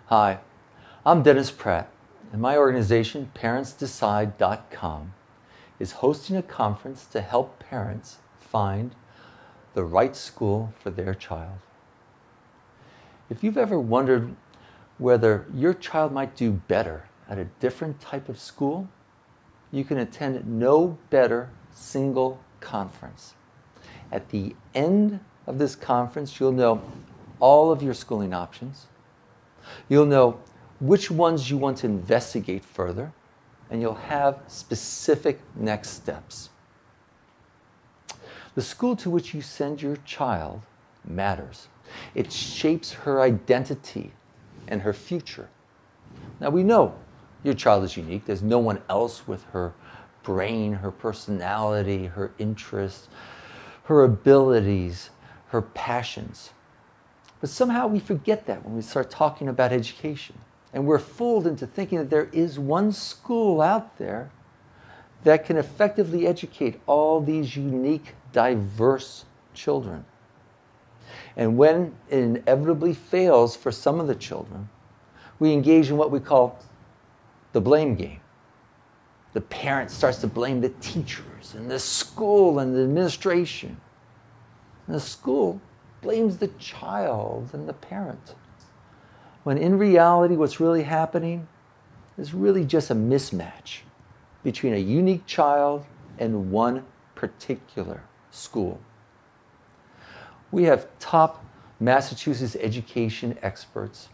Hi, I'm Dennis Pratt, and my organization, ParentsDecide.com, is hosting a conference to help parents find the right school for their child. If you've ever wondered whether your child might do better at a different type of school, you can attend no better single conference. At the end of this conference, you'll know all of your schooling options. You'll know which ones you want to investigate further, and you'll have specific next steps. The school to which you send your child matters. It shapes her identity and her future. Now, we know your child is unique. There's no one else with her brain, her personality, her interests, her abilities, her passions. But somehow we forget that when we start talking about education. And we're fooled into thinking that there is one school out there that can effectively educate all these unique, diverse children. And when it inevitably fails for some of the children, we engage in what we call the blame game. The parent starts to blame the teachers and the school and the administration. And the school blames the child and the parent. When in reality, what's really happening is really just a mismatch between a unique child and one particular school. We have top Massachusetts education experts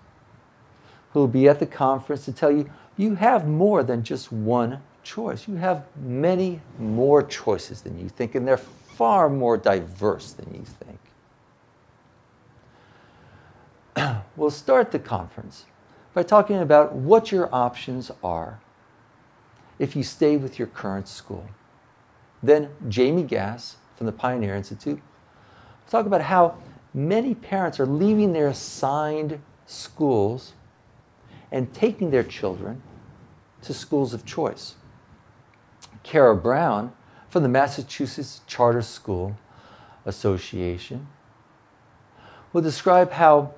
who will be at the conference to tell you, you have more than just one choice. You have many more choices than you think, and they're far more diverse than you think. We'll start the conference by talking about what your options are if you stay with your current school. Then Jamie Gass from the Pioneer Institute will talk about how many parents are leaving their assigned schools and taking their children to schools of choice. Kara Brown from the Massachusetts Charter School Association will describe how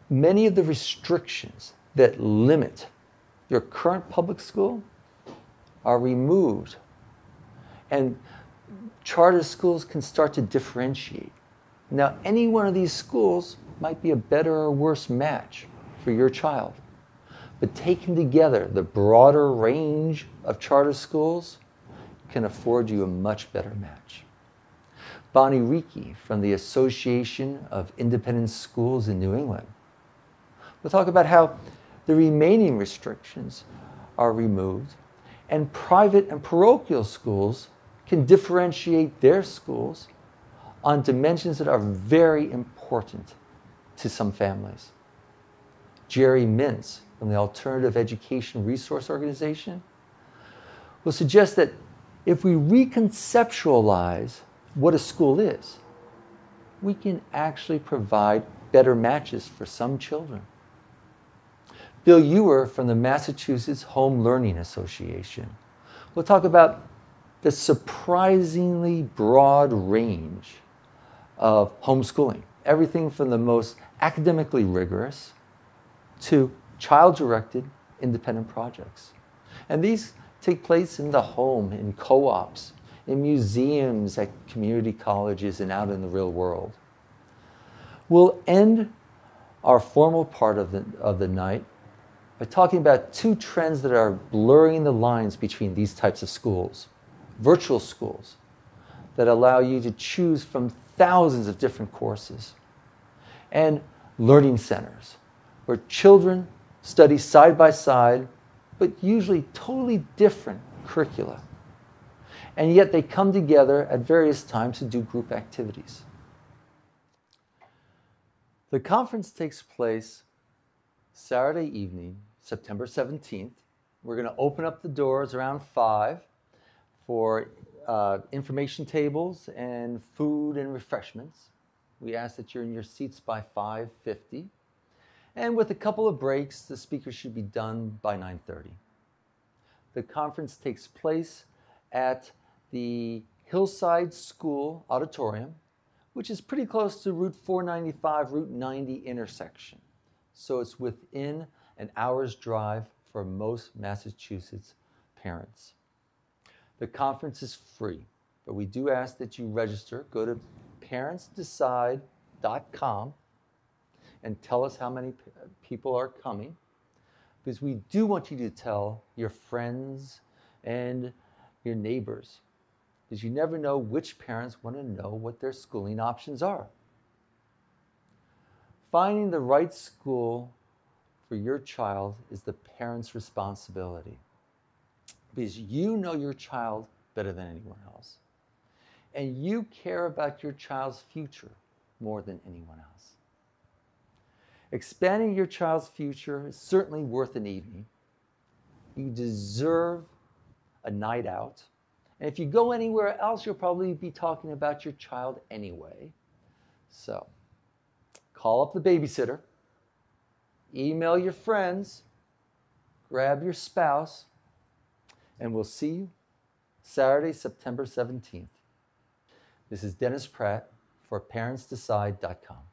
many of the restrictions that limit your current public school are removed, and charter schools can start to differentiate. Now, any one of these schools might be a better or worse match for your child, but taken together, the broader range of charter schools can afford you a much better match. Bonnie Reiki from the Association of Independent Schools in New England we'll talk about how the remaining restrictions are removed, and private and parochial schools can differentiate their schools on dimensions that are very important to some families. Jerry Mintz from the Alternative Education Resource Organization will suggest that if we reconceptualize what a school is, we can actually provide better matches for some children. Bill Ewer from the Massachusetts Home Learning Association will talk about the surprisingly broad range of homeschooling, everything from the most academically rigorous to child-directed independent projects. And these take place in the home, in co-ops, in museums, at community colleges, and out in the real world. We'll end our formal part of the night by talking about two trends that are blurring the lines between these types of schools. Virtual schools that allow you to choose from thousands of different courses, and learning centers where children study side by side, but usually totally different curricula. And yet they come together at various times to do group activities. The conference takes place Saturday evening, September 17th. We're going to open up the doors around 5 for information tables and food and refreshments. We ask that you're in your seats by 5:50. And with a couple of breaks, the speakers should be done by 9:30. The conference takes place at the Hillside School Auditorium, which is pretty close to Route 495, Route 90 intersection. so it's within an hour's drive for most Massachusetts parents. The conference is free, but we do ask that you register. Go to parentsdecide.com and tell us how many people are coming, because we do want you to tell your friends and your neighbors, because you never know which parents want to know what their schooling options are. Finding the right school for your child is the parent's responsibility, because you know your child better than anyone else. And you care about your child's future more than anyone else. Expanding your child's future is certainly worth an evening. You deserve a night out. And if you go anywhere else, you'll probably be talking about your child anyway. So, call up the babysitter, email your friends, grab your spouse, and we'll see you Saturday, September 17th. This is Dennis Pratt for parentsdecide.com.